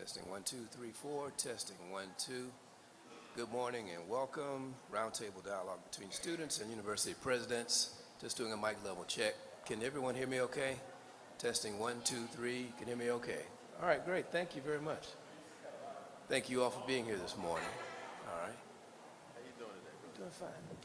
Testing 1, 2, 3, 4. Testing 1, 2. Good morning and welcome. Roundtable dialogue between students and university presidents. Just doing a mic level check. Can everyone hear me okay? Testing 1, 2, 3. Can you hear me okay? All right, great. Thank you very much. Thank you all for being here this morning. All right. How you doing today? Doing fine.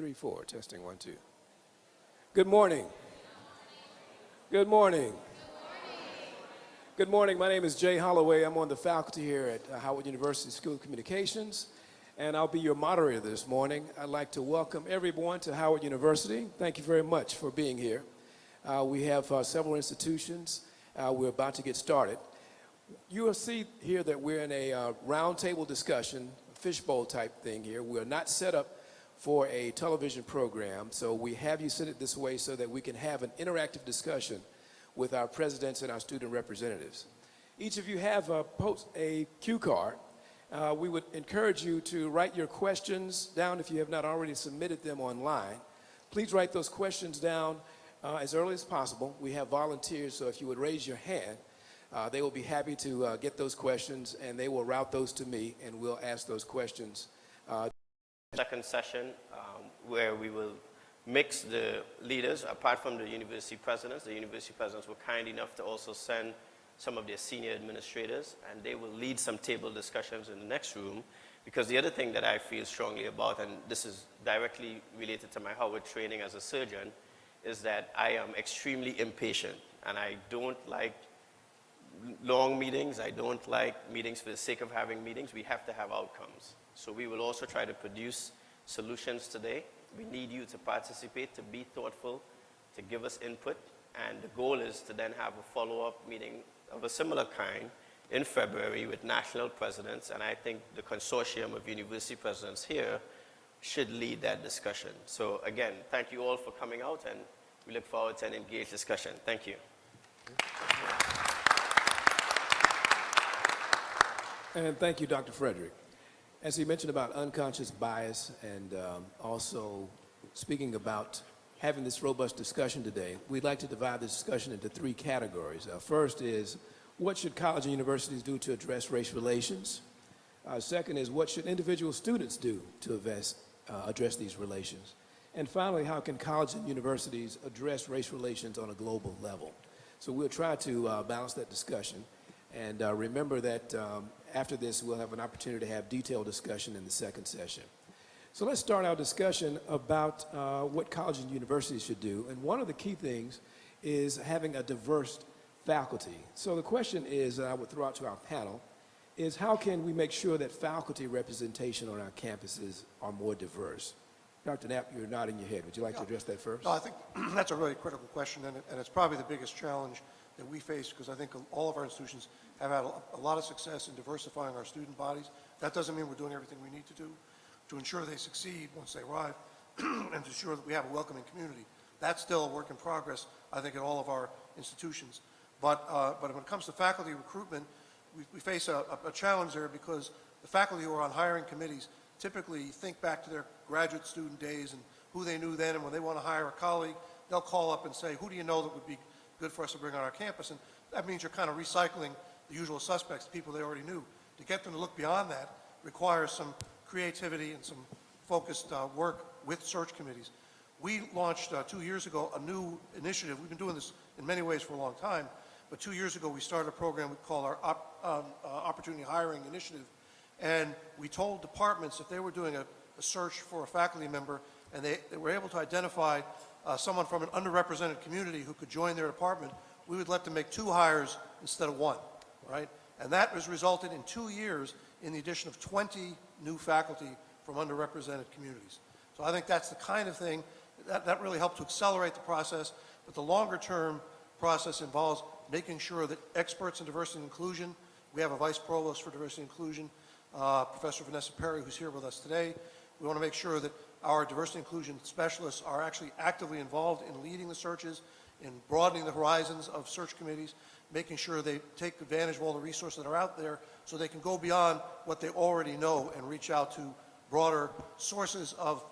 3, 4, testing 1, 2. Good morning. Good morning. Good morning. My name is Jay Holloway. I'm on the faculty here at Howard University School of Communications, and I'll be your moderator this morning. I'd like to welcome everyone to Howard University. Thank you very much for being here. We have several institutions. We're about to get started. You will see here that we're in a roundtable discussion, fishbowl type thing here. We're not set up for a television program, so we have you sit it this way so that we can have an interactive discussion with our presidents and our student representatives. Each of you have a cue card. We would encourage you to write your questions down if you have not already submitted them online. Please write those questions down as early as possible. We have volunteers, so if you would raise your hand, they will be happy to get those questions, and they will route those to me, and we'll ask those questions. Second session where we will mix the leaders, apart from the university presidents. The university presidents were kind enough to also send some of their senior administrators, and they will lead some table discussions in the next room. Because the other thing that I feel strongly about, and this is directly related to my Howard training as a surgeon, is that I am extremely impatient, and I don't like long meetings. I don't like meetings for the sake of having meetings. We have to have outcomes. So we will also try to produce solutions today. We need you to participate, to be thoughtful, to give us input, and the goal is to then have a follow-up meeting of a similar kind in February with national presidents, and I think the consortium of university presidents here should lead that discussion. So again, thank you all for coming out, and we look forward to an engaged discussion. Thank you. And thank you, Dr. Frederick. As he mentioned about unconscious bias and also speaking about having this robust discussion today, we'd like to divide this discussion into 3 categories. First is, what should colleges and universities do to address race relations? Second is, what should individual students do to address these relations? And finally, how can colleges and universities address race relations on a global level? So we'll try to balance that discussion. And remember that after this, we'll have an opportunity to have detailed discussion in the second session. So let's start our discussion about what colleges and universities should do. And one of the key things is having a diverse faculty. So the question is, I would throw out to our panel, is how can we make sure that faculty representation on our campuses are more diverse? Dr. Knapp, you're nodding your head. Would you like to address that first? No, I think that's a really critical question, and it's probably the biggest challenge that we face, because I think all of our institutions have had a lot of success in diversifying our student bodies. That doesn't mean we're doing everything we need to do to ensure they succeed once they arrive and to ensure that we have a welcoming community. That's still a work in progress, I think, at all of our institutions. But when it comes to faculty recruitment, we face a challenge there, because the faculty who are on hiring committees typically think back to their graduate student days and who they knew then, and when they want to hire a colleague, they'll call up and say, who do you know that would be good for us to bring on our campus? And that means you're kind of recycling the usual suspects, the people they already knew. To get them to look beyond that requires some creativity and some focused work with search committees. We launched 2 years ago a new initiative. We've been doing this in many ways for a long time, but 2 years ago we started a program we call our Opportunity Hiring Initiative, and we told departments if they were doing a search for a faculty member and they were able to identify someone from an underrepresented community who could join their department, we would let them make 2 hires instead of 1, right? And that has resulted in 2 years in the addition of 20 new faculty from underrepresented communities. So I think that's the kind of thing that really helped to accelerate the process, but the longer term process involves making sure that experts in diversity and inclusion, we have a vice provost for diversity and inclusion, Professor Vanessa Perry, who's here with us today. We want to make sure that our diversity and inclusion specialists are actually actively involved in leading the searches, in broadening the horizons of search committees, making sure they take advantage of all the resources that are out there so they can go beyond what they already know and reach out to broader sources of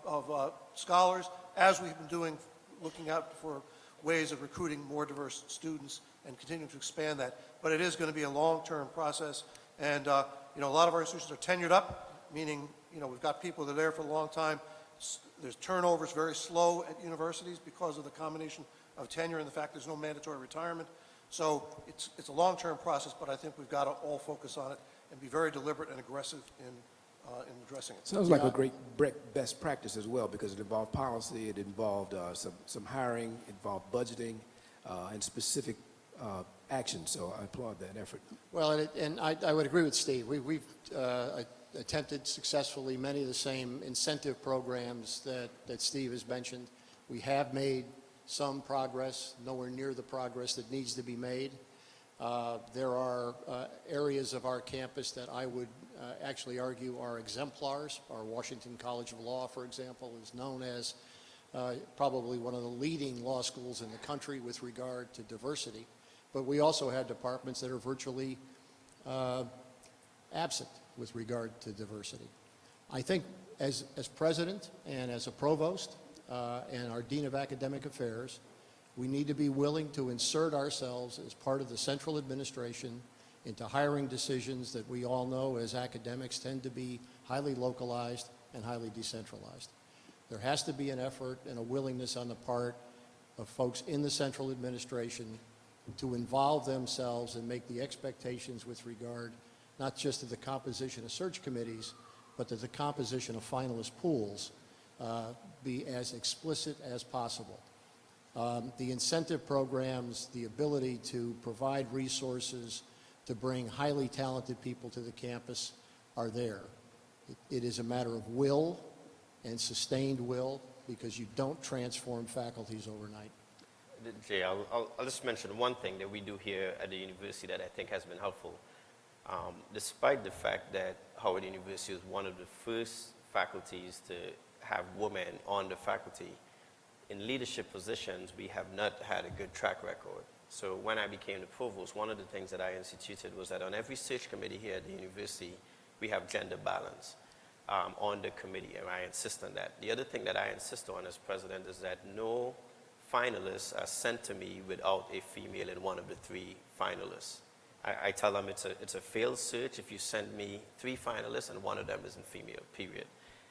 scholars, as we've been doing, looking out for ways of recruiting more diverse students and continuing to expand that. But it is going to be a long-term process, and a lot of our institutions are tenured up, meaning we've got people that are there for a long time. There's turnovers very slow at universities because of the combination of tenure and the fact there's no mandatory retirement. So it's a long-term process, but I think we've got to all focus on it and be very deliberate and aggressive in in addressing it. Sounds like a great best practice as well, because it involved policy, it involved some hiring, it involved budgeting, and specific action. So I applaud that effort. Well, and I would agree with Steve. We've attempted successfully many of the same incentive programs that Steve has mentioned. We have made some progress, nowhere near the progress that needs to be made. There are areas of our campus that I would actually argue are exemplars. Our Washington College of Law, for example, is known as probably one of the leading law schools in the country with regard to diversity. But we also have departments that are virtually absent with regard to diversity. I think as president and as a provost and our dean of academic affairs, we need to be willing to insert ourselves as part of the central administration into hiring decisions that we all know as academics tend to be highly localized and highly decentralized. There has to be an effort and a willingness on the part of folks in the central administration to involve themselves and make the expectations with regard not just to the composition of search committees, but to the composition of finalist pools be as explicit as possible. The incentive programs, the ability to provide resources to bring highly talented people to the campus are there. It is a matter of will and sustained will, because you don't transform faculties overnight. Jay, I'll just mention one thing that we do here at the university that I think has been helpful. Despite the fact that Howard University is one of the first faculties to have women on the faculty, in leadership positions, we have not had a good track record. So when I became the provost, one of the things that I instituted was that on every search committee here at the university, we have gender balance on the committee, and I insist on that. The other thing that I insist on as president is that no finalists are sent to me without a female in one of the three finalists. I tell them it's a failed search if you send me three finalists and one of them isn't female, period.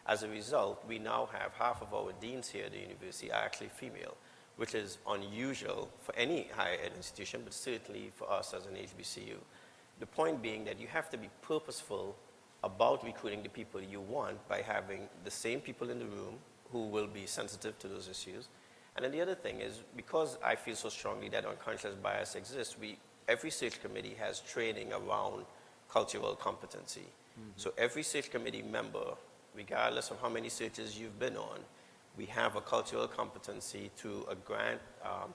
As a result, we now have half of our deans here at the university are actually female, which is unusual for any higher ed institution, but certainly for us as an HBCU. The point being that you have to be purposeful about recruiting the people you want by having the same people in the room who will be sensitive to those issues. And then the other thing is, because I feel so strongly that unconscious bias exists, every search committee has training around cultural competency. Mm-hmm. So every search committee member, regardless of how many searches you've been on, we have a cultural competency through a grant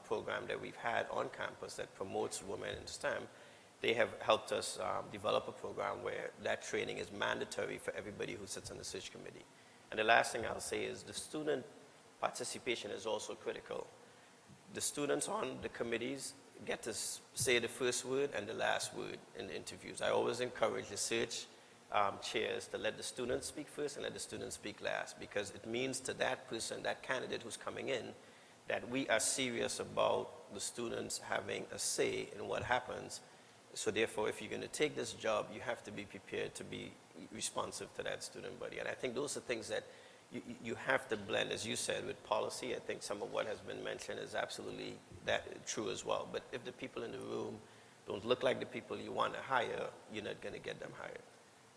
program that we've had on campus that promotes women in STEM. They have helped us develop a program where that training is mandatory for everybody who sits on the search committee. And the last thing I'll say is the student participation is also critical. The students on the committees get to say the first word and the last word in the interviews. I always encourage the search chairs to let the students speak first and let the students speak last, because it means to that person, that candidate who's coming in, that we are serious about the students having a say in what happens. So therefore, if you're going to take this job, you have to be prepared to be responsive to that student body. And I think those are things that you have to blend, as you said, with policy. I think some of what has been mentioned is absolutely true as well. But if the people in the room don't look like the people you want to hire, you're not going to get them hired.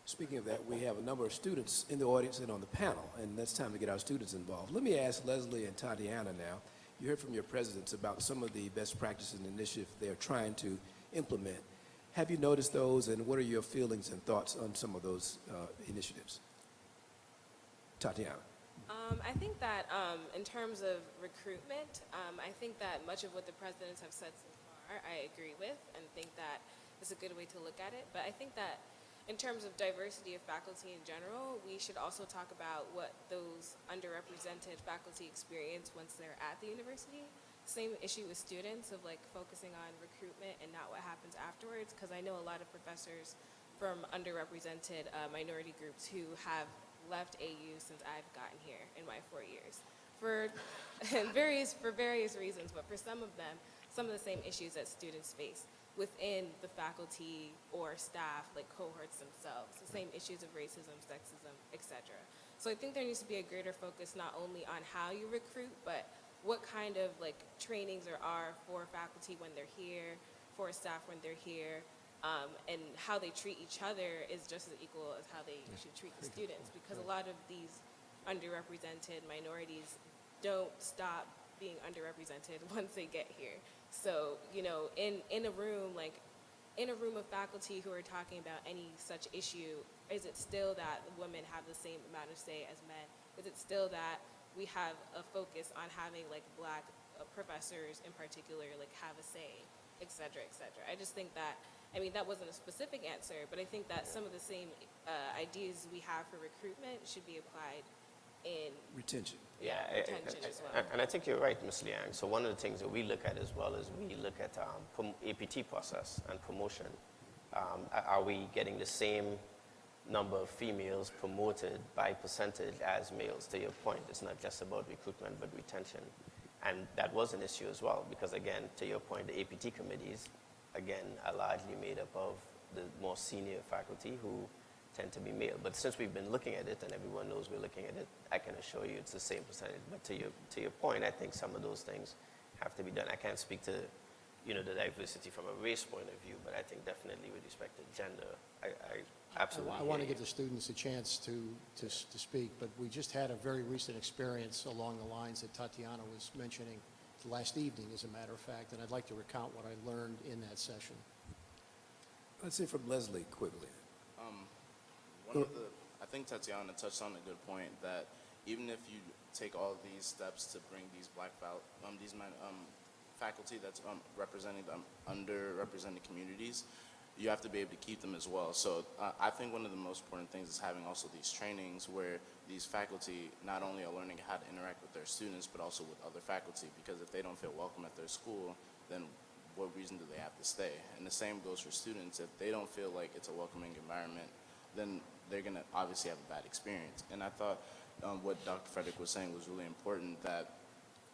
Speaking of that, we have a number of students in the audience and on the panel, and it's time to get our students involved. Let me ask Leslie and Tatiana now. You heard from your presidents about some of the best practices and initiatives they're trying to implement. Have you noticed those, and what are your feelings and thoughts on some of those initiatives? Tatiana. I think that in terms of recruitment, I think that much of what the presidents have said so far, I agree with, and think that it's a good way to look at it. But I think that in terms of diversity of faculty in general, we should also talk about what those underrepresented faculty experience once they're at the university. Same issue with students of like focusing on recruitment and not what happens afterwards, because I know a lot of professors from underrepresented minority groups who have left AU since I've gotten here in my 4 years for various reasons, but for some of them, some of the same issues that students face within the faculty or staff, like cohorts themselves, the same issues of racism, sexism, etc. So I think there needs to be a greater focus not only on how you recruit, but what kind of like trainings there are for faculty when they're here, for staff when they're here, and how they treat each other is just as equal as how they should treat the students, because a lot of these underrepresented minorities don't stop being underrepresented once they get here. So, you know, in a room, like, in a room of faculty who are talking about any such issue, is it still that women have the same amount of say as men? Is it still that we have a focus on having, like, black professors in particular, like, have a say, et cetera, et cetera? I just think that, I mean, that wasn't a specific answer, but I think that some of the same ideas we have for recruitment should be applied in Retention. retention as well. And I think you're right, Ms. Liang. So one of the things that we look at as well is we look at APT process and promotion. Are we getting the same number of females promoted by percentage as males? To your point, it's not just about recruitment, but retention. And that was an issue as well, because again, to your point, the APT committees, again, are largely made up of the more senior faculty who tend to be male. But since we've been looking at it and everyone knows we're looking at it, I can assure you it's the same percentage. But to your point, I think some of those things have to be done. I can't speak to, you know, the diversity from a race point of view, but I think definitely with respect to gender, I absolutely I want to hear give you. the students a chance to speak, but we just had a very recent experience along the lines that Tatiana was mentioning last evening, as a matter of fact, and I'd like to recount what I learned in that session. Let's hear from Leslie quickly. I think Tatiana touched on a good point that even if you take all these steps to bring these faculty that's representing the underrepresented communities, you have to be able to keep them as well. So I think one of the most important things is having also these trainings where these faculty not only are learning how to interact with their students, but also with other faculty, because if they don't feel welcome at their school, then what reason do they have to stay? And the same goes for students. If they don't feel like it's a welcoming environment, then they're going to obviously have a bad experience. And I thought what Dr. Frederick was saying was really important, that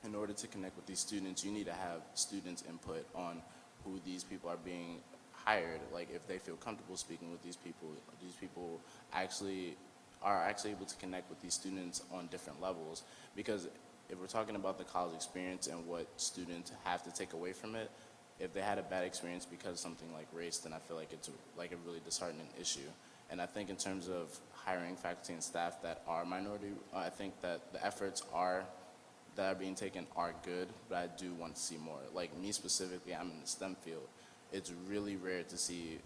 in order to connect with these students, you need to have students' input on who these people are being hired. Like, if they feel comfortable speaking with these people actually are able to connect with these students on different levels. Because if we're talking about the college experience and what students have to take away from it, if they had a bad experience because of something like race, then I feel like it's like a really disheartening issue. And I think in terms of hiring faculty and staff that are minority, I think that the efforts that are being taken are good, but I do want to see more. Like me specifically, I'm in the STEM field. It's really rare to see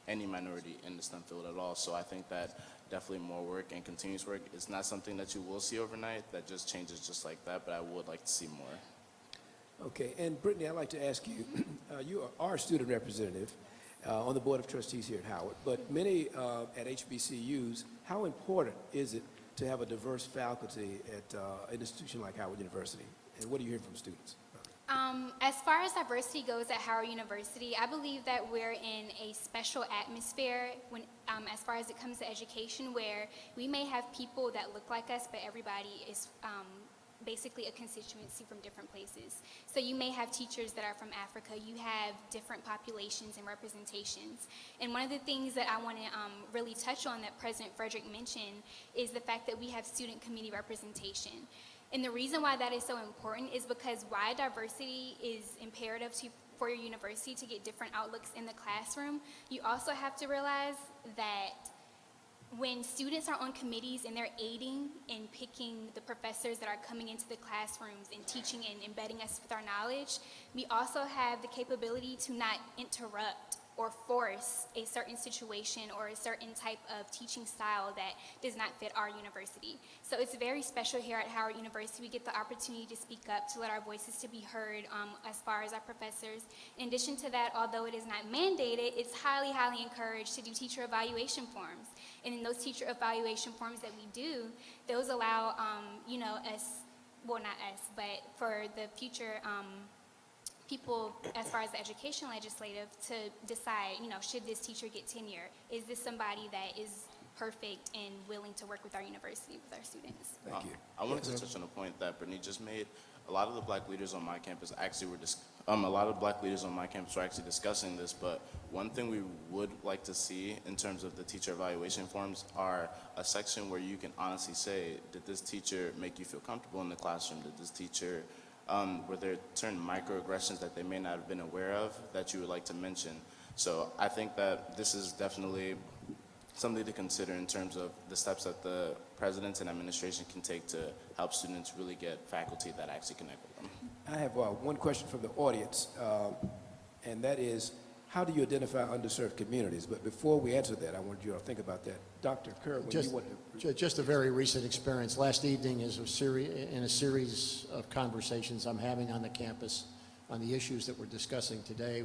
any minority in the STEM field at all. So I think that definitely more work and continuous work is not something that you will see overnight that just changes just like that, but I would like to see more. Okay, and Brittany, I'd like to ask you, you are a student representative on the Board of Trustees here at Howard, but many at HBCUs, how important is it to have a diverse faculty at an institution like Howard University? And what do you hear from students? As far as diversity goes at Howard University, I believe that we're in a special atmosphere when, as far as it comes to education, where we may have people that look like us, but everybody is basically a constituency from different places. So you may have teachers that are from Africa, you have different populations and representations. And one of the things that I want to really touch on that President Frederick mentioned is the fact that we have student committee representation. And the reason why that is so important is because while diversity is imperative for your university to get different outlooks in the classroom, you also have to realize that when students are on committees and they're aiding in picking the professors that are coming into the classrooms and teaching and embedding us with our knowledge, we also have the capability to not interrupt or force a certain situation or a certain type of teaching style that does not fit our university. So it's very special here at Howard University. We get the opportunity to speak up, to let our voices to be heard as far as our professors. In addition to that, although it is not mandated, it's highly, highly encouraged to do teacher evaluation forms. And in those teacher evaluation forms that we do, those allow, us, well, not us, but for the future people, as far as the education legislative, to decide, should this teacher get tenure? Is this somebody that is perfect and willing to work with our university, with our students? Thank you. I wanted to touch on a point that Brittany just made. A lot of the black leaders on my campus actually were actually discussing this, but one thing we would like to see in terms of the teacher evaluation forms are a section where you can honestly say, did this teacher make you feel comfortable in the classroom? Did this teacher, were there certain microaggressions that they may not have been aware of that you would like to mention? So I think that this is definitely something to consider in terms of the steps that the president and administration can take to help students really get faculty that actually connect with them. I have one question from the audience, and that is, how do you identify underserved communities? But before we answer that, I want you to think about that. Dr. Kerr, when you want to... Just a very recent experience. Last evening is in a series of conversations I'm having on the campus on the issues that we're discussing today.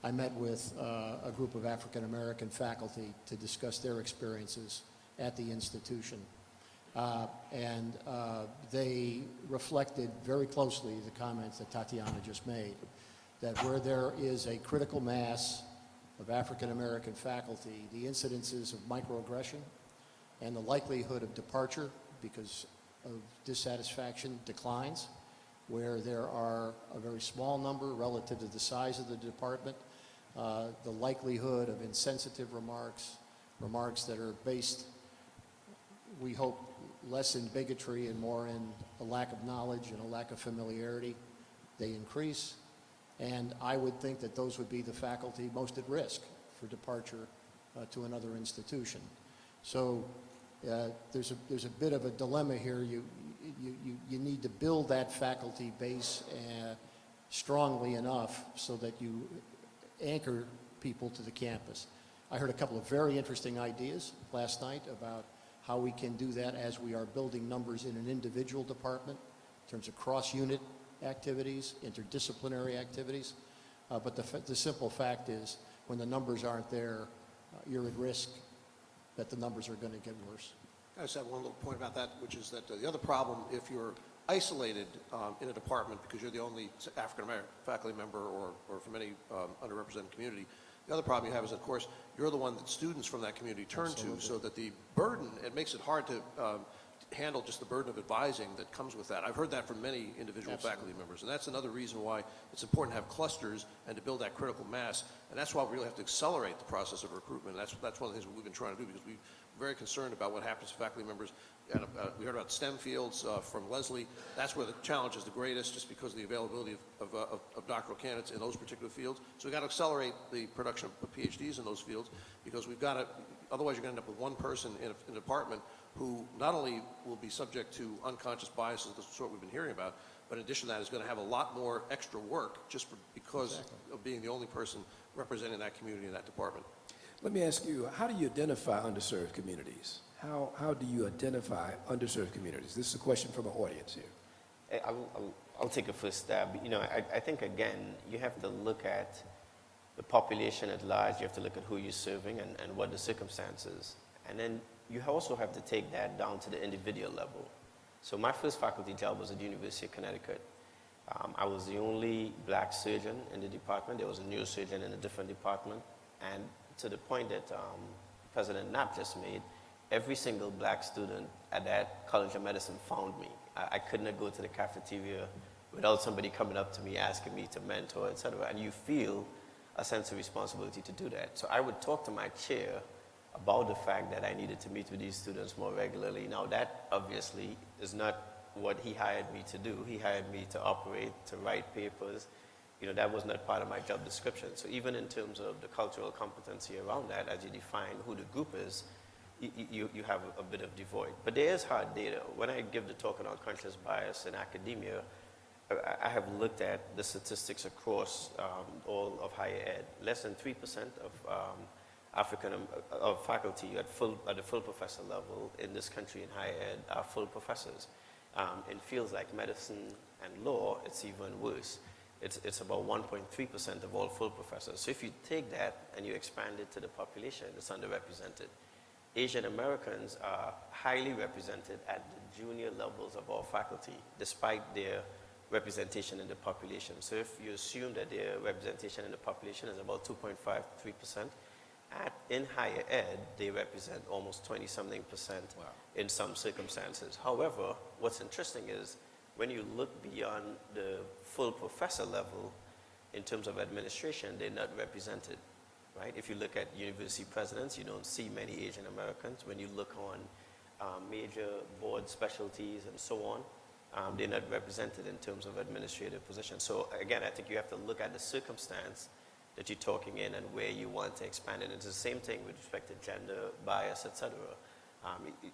I met with a group of African American faculty to discuss their experiences at the institution. And they reflected very closely the comments that Tatiana just made, that where there is a critical mass of African American faculty, the incidences of microaggression and the likelihood of departure because of dissatisfaction declines. Where there are a very small number relative to the size of the department, the likelihood of insensitive remarks, remarks that are based, we hope, less in bigotry and more in a lack of knowledge and a lack of familiarity, they increase. And I would think that those would be the faculty most at risk for departure to another institution. So there's a bit of a dilemma here. You need to build that faculty base strongly enough so that you anchor people to the campus. I heard a couple of very interesting ideas last night about how we can do that as we are building numbers in an individual department in terms of cross-unit activities, interdisciplinary activities. But the simple fact is, when the numbers aren't there, you're at risk that the numbers are going to get worse. I just have one little point about that, which is that the other problem, if you're isolated in a department because you're the only African-American faculty member or from any underrepresented community, the other problem you have is, of course, you're the one that students from that community turn to, so that the burden, it makes it hard to handle just the burden of advising that comes with that. I've heard that from many individual faculty members, and that's another reason why it's important to have clusters and to build that critical mass, and that's why we really have to accelerate the process of recruitment. That's one of the things we've been trying to do, because we're very concerned about what happens to faculty members. And we heard about STEM fields from Leslie. That's where the challenge is the greatest, just because of the availability of doctoral candidates in those particular fields. So we've got to accelerate the production of PhDs in those fields, because we've got to, otherwise you're going to end up with one person in a department who not only will be subject to unconscious biases of the sort we've been hearing about, but in addition to that is going to have a lot more extra work just because of being the only person representing that community in that department. Let me ask you, how do you identify underserved communities? How do you identify underserved communities? This is a question from the audience here. I'll take a first stab. You know, I think, again, you have to look at the population at large. You have to look at who you're serving and what the circumstances. And then you also have to take that down to the individual level. So my first faculty job was at the University of Connecticut. I was the only black surgeon in the department. There was a neurosurgeon in a different department. And to the point that President Knapp just made, every single black student at that College of Medicine found me. I could not go to the cafeteria without somebody coming up to me asking me to mentor, et cetera. And you feel a sense of responsibility to do that. So I would talk to my chair about the fact that I needed to meet with these students more regularly. Now that obviously is not what he hired me to do. He hired me to operate, to write papers. You know, that was not part of my job description. So even in terms of the cultural competency around that, as you define who the group is, you have a bit of devoid. But there is hard data. When I give the talk on unconscious bias in academia, I have looked at the statistics across all of higher ed. Less than 3% of faculty at the full professor level in this country in higher ed are full professors. In fields like medicine and law, it's even worse. It's about 1.3% of all full professors. So if you take that and you expand it to the population, it's underrepresented. Asian Americans are highly represented at the junior levels of our faculty, despite their representation in the population. So if you assume that their representation in the population is about 2.53%, in higher ed, they represent almost 20-something% in some circumstances. However, what's interesting is when you look beyond the full professor level, in terms of administration, they're not represented. Right? If you look at university presidents, you don't see many Asian Americans. When you look on major board specialties and so on, they're not represented in terms of administrative positions. So again, I think you have to look at the circumstance that you're talking in and where you want to expand it. It's the same thing with respect to gender bias, etc.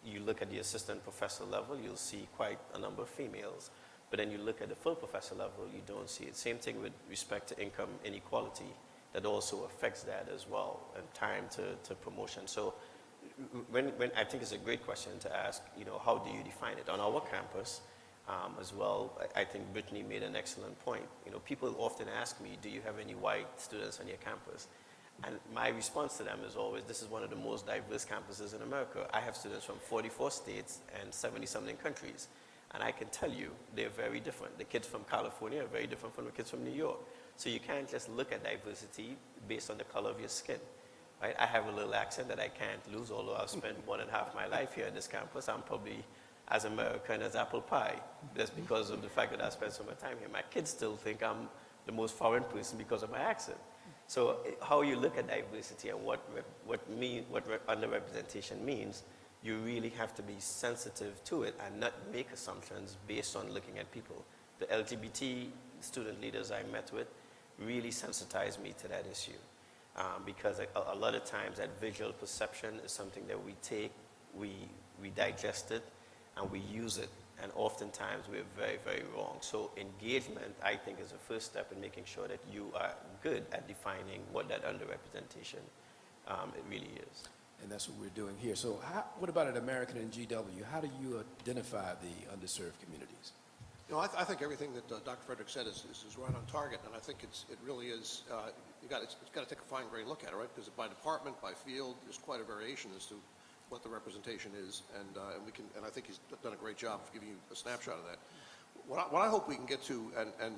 You look at the assistant professor level, you'll see quite a number of females. But then you look at the full professor level, you don't see it. Same thing with respect to income inequality. That also affects that as well, and time to promotion. So when I think it's a great question to ask, how do you define it? On our campus as well, I think Brittany made an excellent point. People often ask me, do you have any white students on your campus? And my response to them is always, this is one of the most diverse campuses in America. I have students from 44 states and 70-something countries. And I can tell you, they're very different. The kids from California are very different from the kids from New York. So you can't just look at diversity based on the color of your skin. Right? I have a little accent that I can't lose, although I've spent more than half my life here at this campus. I'm probably as American as apple pie, just because of the fact that I spent so much time here. My kids still think I'm the most foreign person because of my accent. So how you look at diversity and what underrepresentation means, you really have to be sensitive to it and not make assumptions based on looking at people. The LGBT student leaders I met with really sensitized me to that issue because a lot of times that visual perception is something that we take, we digest it, and we use it, and oftentimes we're very, very wrong. So engagement, I think, is the first step in making sure that you are good at defining what that underrepresentation it really is. And that's what we're doing here. So what about at American and GW? How do you identify the underserved communities? I think everything that Dr. Frederick said is right on target, and I think it really is. It's got to take a fine-grained look at it, right? Because by department, by field, there's quite a variation as to what the representation is, and I think he's done a great job of giving you a snapshot of that. What I hope we can get to, and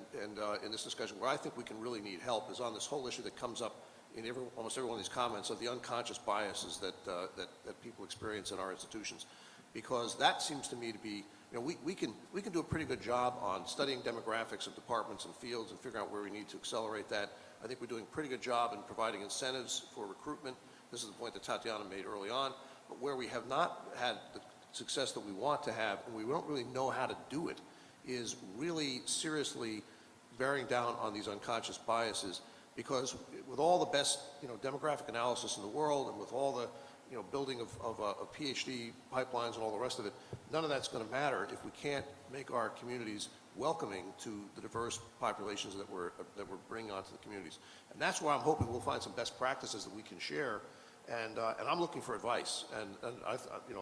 in this discussion, where I think we can really need help is on this whole issue that comes up in almost every one of these comments of the unconscious biases that people experience in our institutions, because that seems to me to be, we can do a pretty good job on studying demographics of departments and fields and figuring out where we need to accelerate that. I think we're doing a pretty good job in providing incentives for recruitment. This is the point that Tatiana made early on. But where we have not had the success that we want to have, and we don't really know how to do it, is really seriously bearing down on these unconscious biases. Because with all the best, demographic analysis in the world, and with all the, building of PhD pipelines and all the rest of it, none of that's going to matter if we can't make our communities welcoming to the diverse populations that we're bringing onto the communities. And that's where I'm hoping we'll find some best practices that we can share. And I'm looking for advice, and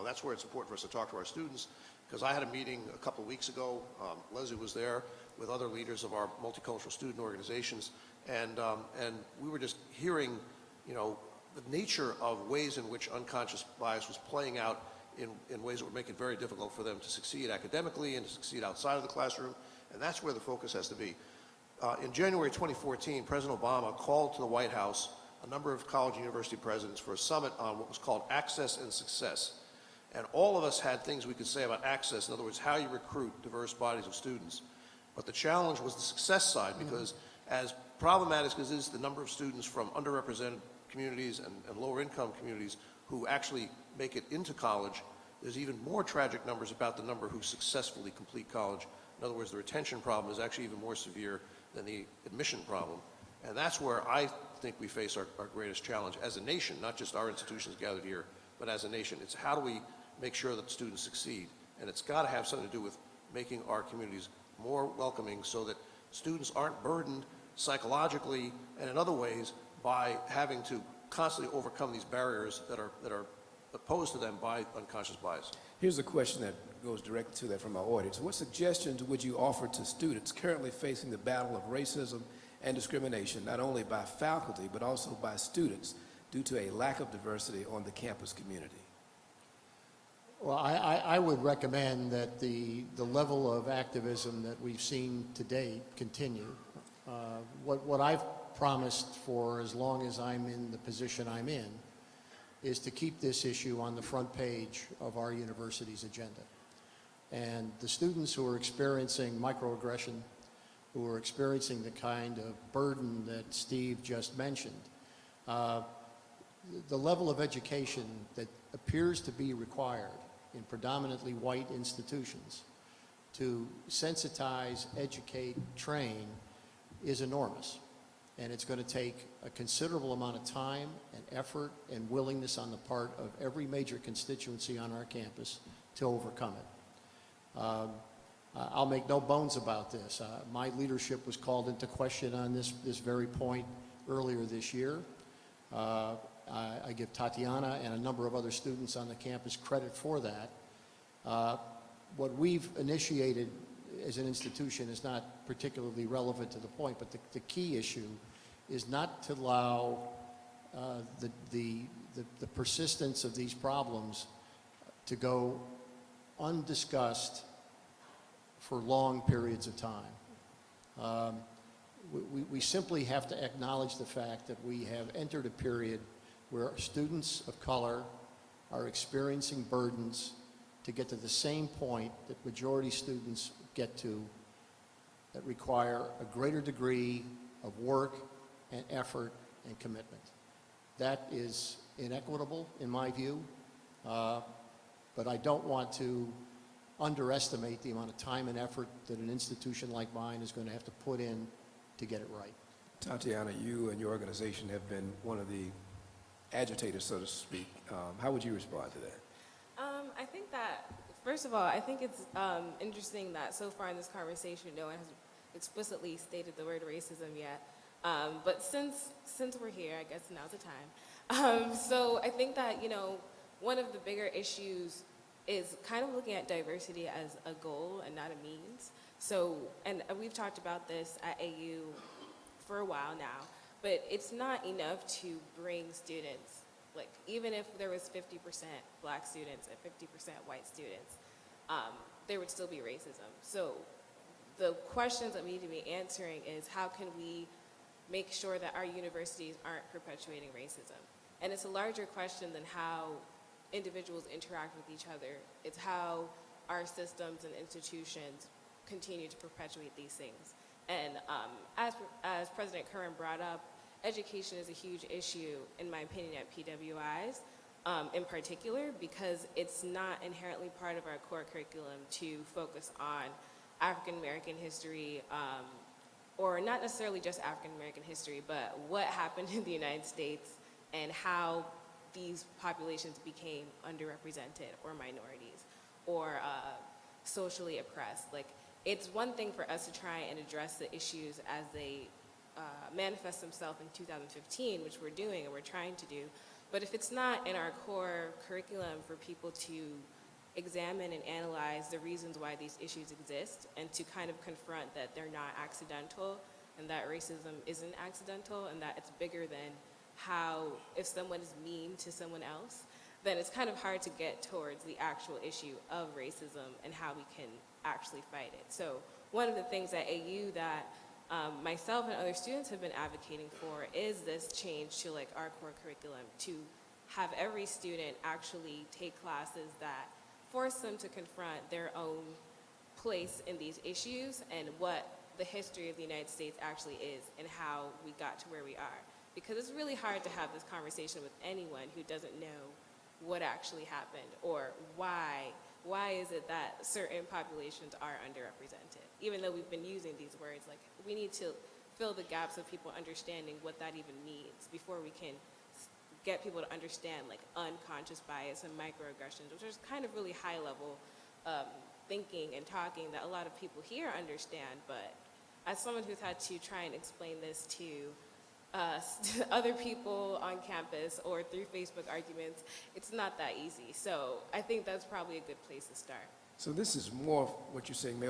that's where it's important for us to talk to our students, because I had a meeting a couple of weeks ago. Leslie was there with other leaders of our multicultural student organizations, and we were just hearing, the nature of ways in which unconscious bias was playing out in ways that would make it very difficult for them to succeed academically and to succeed outside of the classroom, and that's where the focus has to be. In January 2014, President Obama called to the White House a number of college and university presidents for a summit on what was called Access and Success. And all of us had things we could say about access, in other words, how you recruit diverse bodies of students. But the challenge was the success side, because as problematic as is the number of students from underrepresented communities and lower income communities who actually make it into college, there's even more tragic numbers about the number who successfully complete college. In other words, the retention problem is actually even more severe than the admission problem. And that's where I think we face our greatest challenge as a nation, not just our institutions gathered here, but as a nation. It's how do we make sure that students succeed? And it's got to have something to do with making our communities more welcoming so that students aren't burdened psychologically and in other ways by having to constantly overcome these barriers that are opposed to them by unconscious bias. Here's a question that goes directly to that from our audience. What suggestions would you offer to students currently facing the battle of racism and discrimination, not only by faculty, but also by students, due to a lack of diversity on the campus community? Well, I would recommend that the level of activism that we've seen to date continue. What I've promised for as long as I'm in the position I'm in is to keep this issue on the front page of our university's agenda. And the students who are experiencing microaggression, who are experiencing the kind of burden that Steve just mentioned, the level of education that appears to be required in predominantly white institutions to sensitize, educate, train is enormous. And it's going to take a considerable amount of time and effort and willingness on the part of every major constituency on our campus to overcome it. I'll make no bones about this. My leadership was called into question on this very point earlier this year. I give Tatiana and a number of other students on the campus credit for that. What we've initiated as an institution is not particularly relevant to the point, but the key issue is not to allow the persistence of these problems to go undiscussed for long periods of time. We simply have to acknowledge the fact that we have entered a period where students of color are experiencing burdens to get to the same point that majority students get to, that require a greater degree of work and effort and commitment. That is inequitable in my view, but I don't want to underestimate the amount of time and effort that an institution like mine is going to have to put in to get it right. Tatiana, you and your organization have been one of the agitators, so to speak. How would you respond to that? I think that, first of all, I think it's interesting that so far in this conversation, no one has explicitly stated the word racism yet. But since we're here, I guess now's the time. So I think that, one of the bigger issues is kind of looking at diversity as a goal and not a means. So, and we've talked about this at AU for a while now, but it's not enough to bring students, like even if there was 50% black students and 50% white students, there would still be racism. So the questions that we need to be answering is how can we make sure that our universities aren't perpetuating racism? And it's a larger question than how individuals interact with each other. It's how our systems and institutions continue to perpetuate these things. And as President Curran brought up, education is a huge issue, in my opinion, at PWIs in particular, because it's not inherently part of our core curriculum to focus on African American history, or not necessarily just African American history, but what happened in the United States and how these populations became underrepresented or minorities or socially oppressed. Like, it's one thing for us to try and address the issues as they manifest themselves in 2015, which we're doing and we're trying to do, but if it's not in our core curriculum for people to examine and analyze the reasons why these issues exist and to kind of confront that they're not accidental and that racism isn't accidental and that it's bigger than how, if someone is mean to someone else, then it's kind of hard to get towards the actual issue of racism and how we can actually fight it. So one of the things at AU that myself and other students have been advocating for is this change to like our core curriculum, to have every student actually take classes that force them to confront their own place in these issues and what the history of the United States actually is and how we got to where we are. Because it's really hard to have this conversation with anyone who doesn't know what actually happened or why is it that certain populations are underrepresented. Even though we've been using these words, like we need to fill the gaps of people understanding what that even means before we can get people to understand like unconscious bias and microaggressions, which is kind of really high level thinking and talking that a lot of people here understand. But as someone who's had to try and explain this to other people on campus or through Facebook arguments, it's not that easy. So I think that's probably a good place to start. So this is more what you're saying,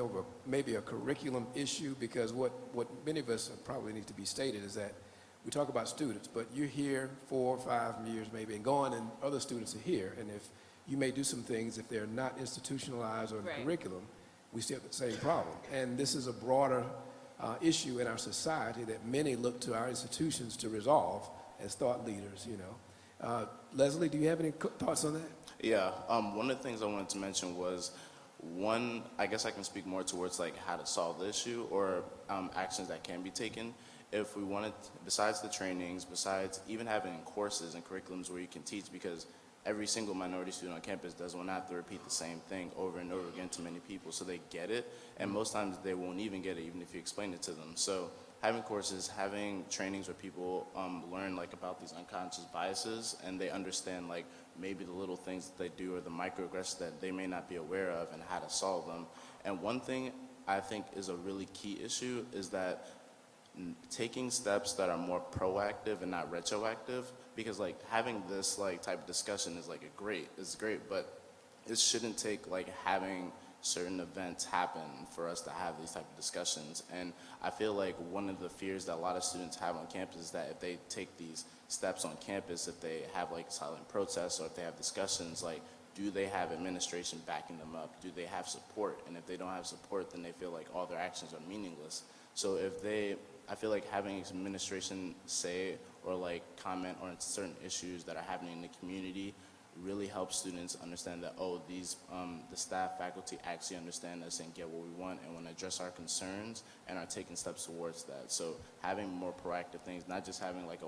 maybe a curriculum issue, because what many of us probably need to be stated is that we talk about students, but you're here 4 or 5 years maybe and gone, and other students are here. And if you may do some things, if they're not institutionalized or in the curriculum, we still have the same problem. And this is a broader issue in our society that many look to our institutions to resolve as thought leaders, Leslie, do you have any thoughts on that? Yeah, one of the things I wanted to mention was, one, I guess I can speak more towards like how to solve the issue or actions that can be taken. If we wanted, besides the trainings, besides even having courses and curriculums where you can teach, because every single minority student on campus doesn't want to have to repeat the same thing over and over again to many people, so they get it, and most times they won't even get it even if you explain it to them. So having courses, having trainings where people learn like about these unconscious biases, and they understand like maybe the little things that they do or the microaggressions that they may not be aware of and how to solve them. And one thing I think is a really key issue is that taking steps that are more proactive and not retroactive, because like having this like type of discussion is like it's great, but it shouldn't take like having certain events happen for us to have these type of discussions. And I feel like one of the fears that a lot of students have on campus is that if they take these steps on campus, if they have like silent protests or if they have discussions, like do they have administration backing them up? Do they have support? And if they don't have support, then they feel like all their actions are meaningless. So I feel like having administration say or like comment on certain issues that are happening in the community really helps students understand that, oh, the staff, faculty actually understand us and get what we want and want to address our concerns and are taking steps towards that. So having more proactive things, not just having like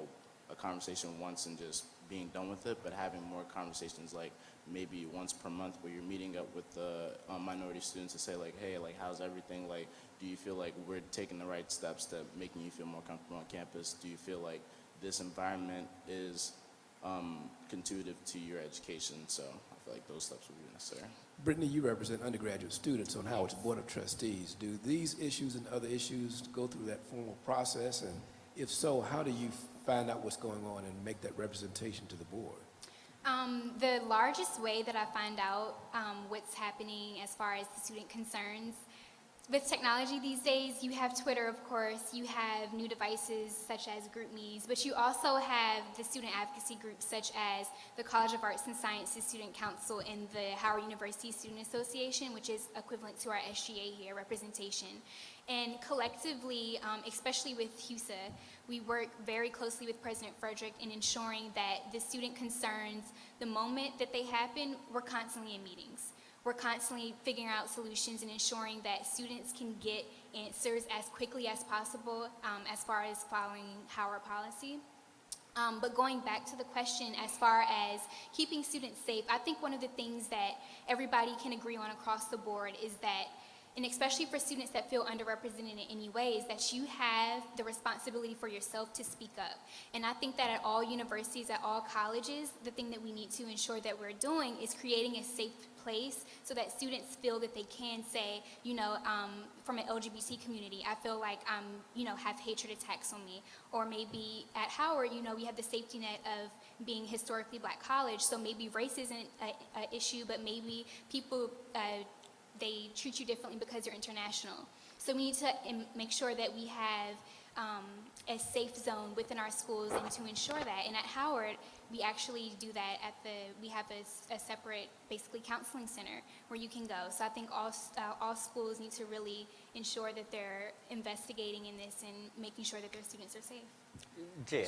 a conversation once and just being done with it, but having more conversations like maybe once per month where you're meeting up with the minority students to say like, hey, like how's everything? Like, do you feel like we're taking the right steps to making you feel more comfortable on campus? Do you feel like this environment is conducive to your education? So I feel like those steps would be necessary. Brittany, you represent undergraduate students on Howard's Board of Trustees. Do these issues and other issues go through that formal process? And if so, how do you find out what's going on and make that representation to the board? The largest way that I find out what's happening as far as the student concerns, with technology these days, you have Twitter, of course, you have new devices such as GroupMe's, but you also have the student advocacy groups such as the College of Arts and Sciences Student Council and the Howard University Student Association, which is equivalent to our SGA here, representation. And collectively, especially with HUSA, we work very closely with President Frederick in ensuring that the student concerns, the moment that they happen, we're constantly in meetings. We're constantly figuring out solutions and ensuring that students can get answers as quickly as possible as far as following Howard policy. But going back to the question as far as keeping students safe, I think one of the things that everybody can agree on across the board is that, and especially for students that feel underrepresented in any way, is that you have the responsibility for yourself to speak up. And I think that at all universities, at all colleges, the thing that we need to ensure that we're doing is creating a safe place so that students feel that they can say, from an LGBT community, I feel like have hatred attacks on me. Or maybe at Howard, we have the safety net of being historically black college, so maybe race isn't an issue, but maybe people, they treat you differently because you're international. So we need to make sure that we have a safe zone within our schools and to ensure that. And at Howard, we actually do that we have a separate, basically, counseling center where you can go. So I think all schools need to really ensure that they're investigating in this and making sure that their students are safe. Jay,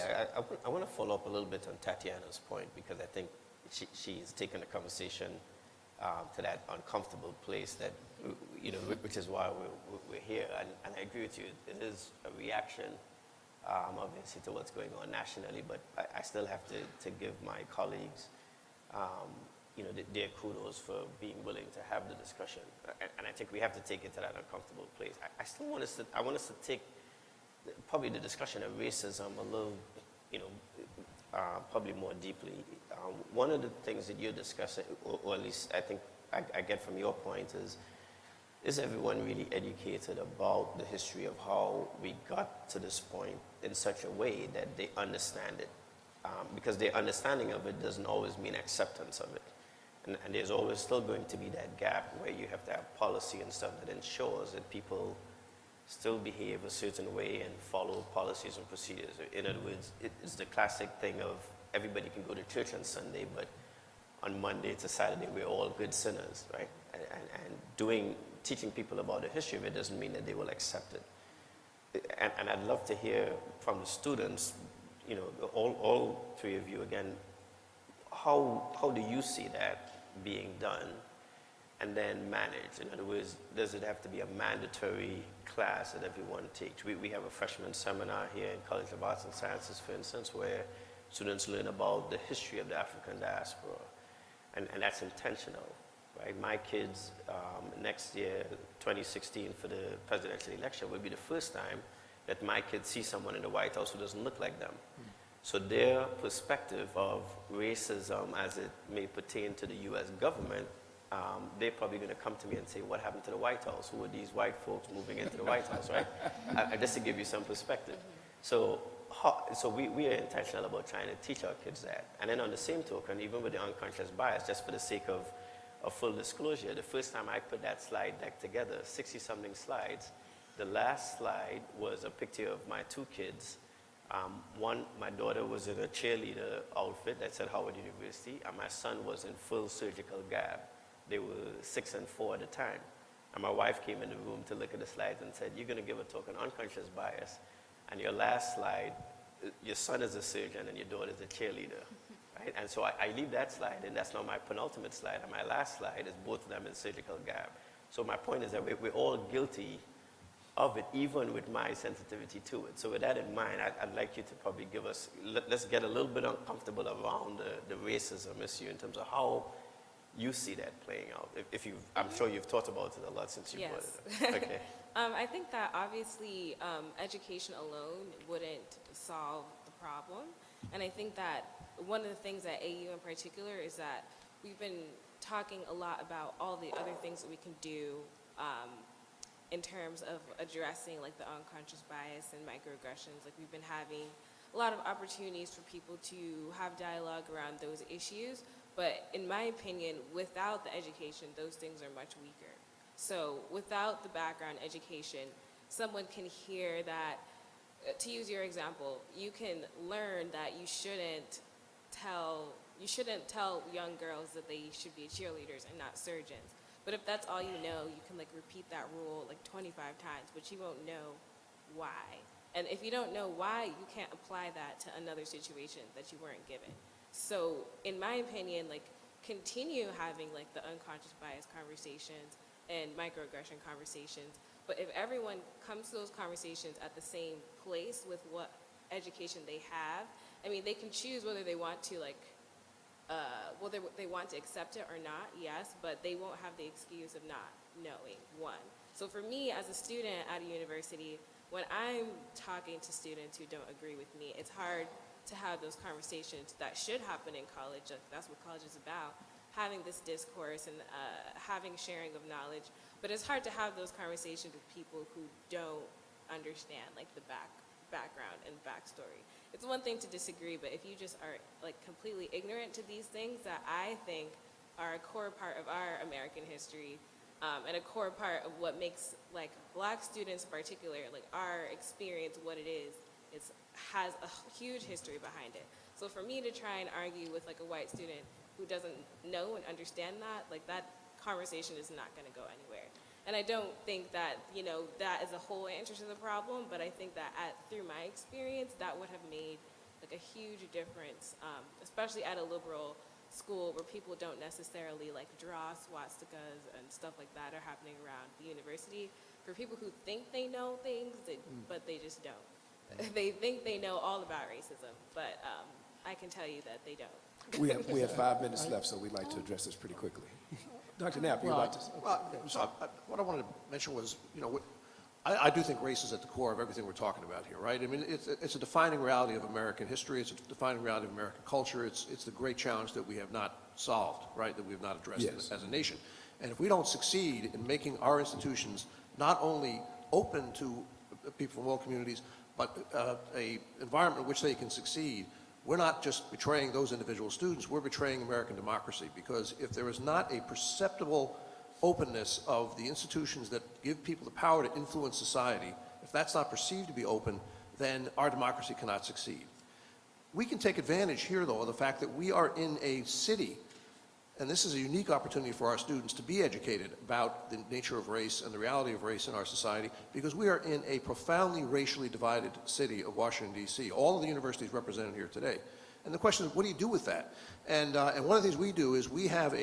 I want to follow up a little bit on Tatiana's point, because I think she's taken the conversation to that uncomfortable place that, which is why we're here. And I agree with you. It is a reaction, obviously, to what's going on nationally, but I still have to give my colleagues, their kudos for being willing to have the discussion. And I think we have to take it to that uncomfortable place. I want us to take probably the discussion of racism a little, probably more deeply. One of the things that you're discussing, or at least I think I get from your point, is everyone really educated about the history of how we got to this point in such a way that they understand it? Because their understanding of it doesn't always mean acceptance of it. And there's always still going to be that gap where you have to have policy and stuff that ensures that people still behave a certain way and follow policies and procedures. In other words, it's the classic thing of everybody can go to church on Sunday, but on Monday to Saturday, we're all good sinners, right? And teaching people about the history of it doesn't mean that they will accept it. And I'd love to hear from the students, all three of you again, how do you see that being done and then managed? In other words, does it have to be a mandatory class that everyone takes? We have a freshman seminar here in College of Arts and Sciences, for instance, where students learn about the history of the African diaspora, and that's intentional, right? My kids, next year, 2016, for the presidential election, will be the first time that my kids see someone in the White House who doesn't look like them. So their perspective of racism as it may pertain to the U.S. government, they're probably going to come to me and say, what happened to the White House? Who are these white folks moving into the White House, right? Just to give you some perspective. So we are intentional about trying to teach our kids that. And then on the same token, even with the unconscious bias, just for the sake of full disclosure, the first time I put that slide deck together, 60-something slides, the last slide was a picture of my two kids. One, my daughter was in a cheerleader outfit that said Howard University, and my son was in full surgical garb. They were 6 and 4 at the time. And my wife came in the room to look at the slides and said, you're going to give a talk on unconscious bias, and your last slide, your son is a surgeon and your daughter is a cheerleader. Right? And so I leave that slide, and that's not my penultimate slide, and my last slide is both of them in surgical garb. So my point is that we're all guilty of it, even with my sensitivity to it. So with that in mind, I'd like you to probably give us, let's get a little bit uncomfortable around the racism issue in terms of how you see that playing out. I'm sure you've thought about it a lot since you brought it up. Okay. I think that obviously education alone wouldn't solve the problem. And I think that one of the things at AU in particular is that we've been talking a lot about all the other things that we can do in terms of addressing like the unconscious bias and microaggressions. Like we've been having a lot of opportunities for people to have dialogue around those issues. But in my opinion, without the education, those things are much weaker. So without the background education, someone can hear that, to use your example, you can learn that you shouldn't tell young girls that they should be cheerleaders and not surgeons. But if that's all you know, you can like repeat that rule like 25 times, but you won't know why. And if you don't know why, you can't apply that to another situation that you weren't given. So in my opinion, like continue having like the unconscious bias conversations and microaggression conversations. But if everyone comes to those conversations at the same place with what education they have, I mean, they can choose whether they want to like, whether they want to accept it or not, yes, but they won't have the excuse of not knowing, one. So for me as a student at a university, when I'm talking to students who don't agree with me, it's hard to have those conversations that should happen in college. That's what college is about, having this discourse and having sharing of knowledge. But it's hard to have those conversations with people who don't understand like the background and backstory. It's one thing to disagree, but if you just are like completely ignorant to these things that I think are a core part of our American history and a core part of what makes like black students in particular, like our experience, what it is has a huge history behind it. So for me to try and argue with like a white student who doesn't know and understand that, like that conversation is not gonna go anywhere. And I don't think that, you know, that is a whole answer to the problem, but I think that through my experience, that would have made like a huge difference, especially at a liberal school where people don't necessarily like draw swastikas and stuff like that are happening around the university. For people who think they know things, but they just don't. They think they know all about racism, but I can tell you that they don't. We have 5 minutes left, so we'd like to address this pretty quickly. Dr. Knapp, you'd like to? What I wanted to mention was, you know, I do think race is at the core of everything we're talking about here, right? I mean, it's a defining reality of American history. It's a defining reality of American culture. It's the great challenge that we have not solved, right, that we have not addressed Yes. as a nation. And if we don't succeed in making our institutions not only open to people from all communities, but an environment in which they can succeed, we're not just betraying those individual students, we're betraying American democracy. Because if there is not a perceptible openness of the institutions that give people the power to influence society, if that's not perceived to be open, then our democracy cannot succeed. We can take advantage here, though, of the fact that we are in a city, and this is a unique opportunity for our students to be educated about the nature of race and the reality of race in our society, because we are in a profoundly racially divided city of Washington, D.C. All of the universities represented here today. And the question is, what do you do with that? And one of the things we do is we have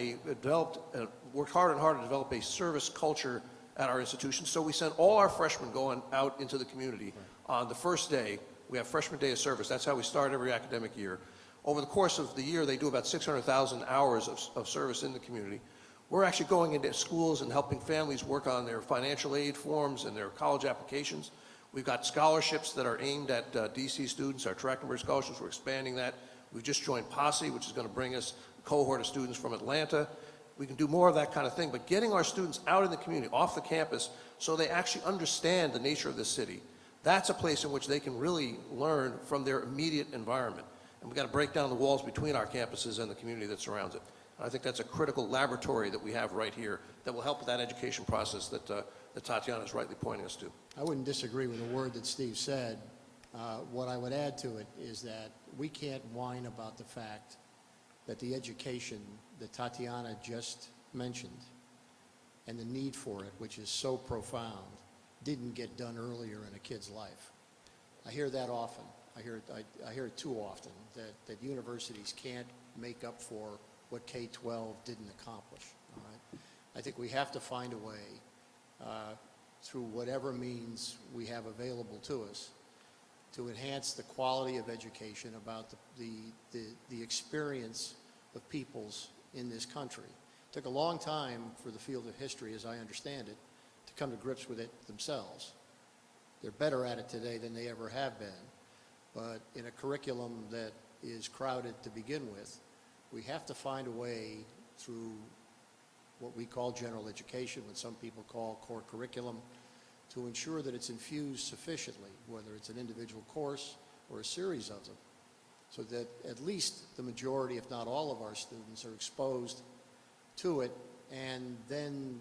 worked harder and harder to develop a service culture at our institution. So we send all our freshmen going out into the community on the first day. We have freshman day of service. That's how we start every academic year. Over the course of the year, they do about 600,000 hours of service in the community. We're actually going into schools and helping families work on their financial aid forms and their college applications. We've got scholarships that are aimed at DC students, our track and field scholarships, we're expanding that. We've just joined Posse, which is going to bring us a cohort of students from Atlanta. We can do more of that kind of thing, but getting our students out in the community, off the campus, so they actually understand the nature of the city, that's a place in which they can really learn from their immediate environment. And we've got to break down the walls between our campuses and the community that surrounds it. I think that's a critical laboratory that we have right here that will help with that education process that, that Tatiana is rightly pointing us to. I wouldn't disagree with a word that Steve said. What I would add to it is that we can't whine about the fact that the education that Tatiana just mentioned and the need for it, which is so profound, didn't get done earlier in a kid's life. I hear that often. I hear it too often, that universities can't make up for what K-12 didn't accomplish. All right? I think we have to find a way, through whatever means we have available to us, to enhance the quality of education about the experience of peoples in this country. It took a long time for the field of history, as I understand it, to come to grips with it themselves. They're better at it today than they ever have been, but in a curriculum that is crowded to begin with, we have to find a way through what we call general education, what some people call core curriculum, to ensure that it's infused sufficiently, whether it's an individual course or a series of them, so that at least the majority, if not all of our students, are exposed to it. And then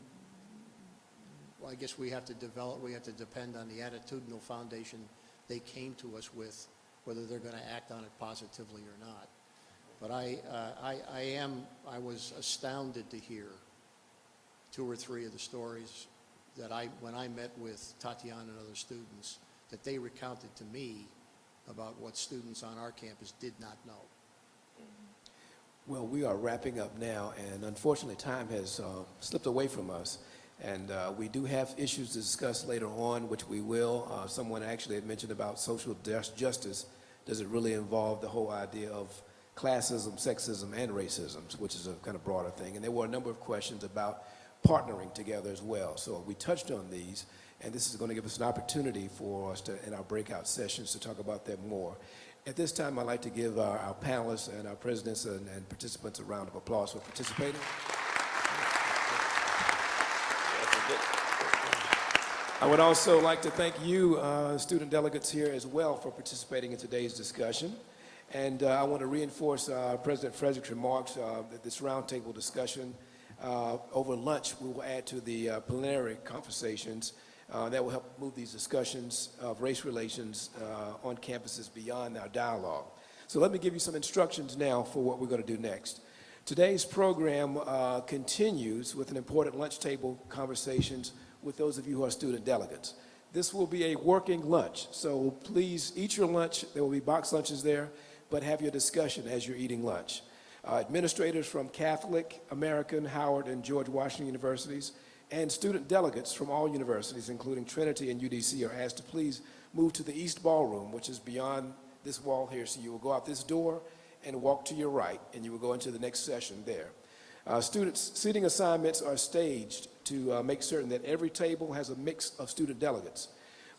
I guess we have to depend on the attitudinal foundation they came to us with, whether they're going to act on it positively or not. But I was astounded to hear 2 or 3 of the stories that when I met with Tatiana and other students, that they recounted to me about what students on our campus did not know. Well, we are wrapping up now, and unfortunately time has slipped away from us. And we do have issues to discuss later on, which we will. Someone actually had mentioned about social justice. Does it really involve the whole idea of classism, sexism, and racism, which is a kind of broader thing? And there were a number of questions about partnering together as well. So we touched on these, and this is going to give us an opportunity for us to, in our breakout sessions, to talk about that more. At this time, I'd like to give our panelists and our presidents and participants a round of applause for participating. I would also like to thank you, student delegates here as well, for participating in today's discussion. And I want to reinforce President Frederick's remarks that this roundtable discussion over lunch we will add to the plenary conversations that will help move these discussions of race relations on campuses beyond our dialogue. So let me give you some instructions now for what we're going to do next. Today's program continues with an important lunch table conversations with those of you who are student delegates. This will be a working lunch, so please eat your lunch. There will be box lunches there, but have your discussion as you're eating lunch. Administrators from Catholic, American, Howard, and George Washington universities, and student delegates from all universities, including Trinity and UDC, are asked to please move to the East Ballroom, which is beyond this wall here. So you will go out this door and walk to your right, and you will go into the next session there. Students' seating assignments are staged to make certain that every table has a mix of student delegates.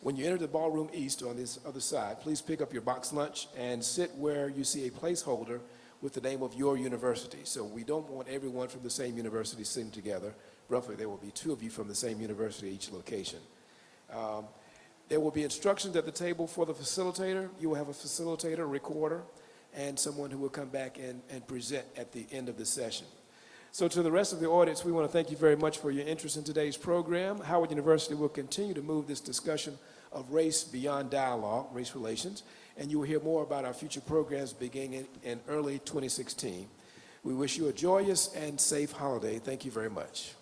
When you enter the Ballroom East on this other side, please pick up your box lunch and sit where you see a placeholder with the name of your university. So we don't want everyone from the same university sitting together. Roughly, there will be 2 of you from the same university at each location. There will be instructions at the table for the facilitator. You will have a facilitator, recorder, and someone who will come back and present at the end of the session. So to the rest of the audience, we want to thank you very much for your interest in today's program. Howard University will continue to move this discussion of race beyond dialogue, race relations, and you will hear more about our future programs beginning in early 2016. We wish you a joyous and safe holiday. Thank you very much.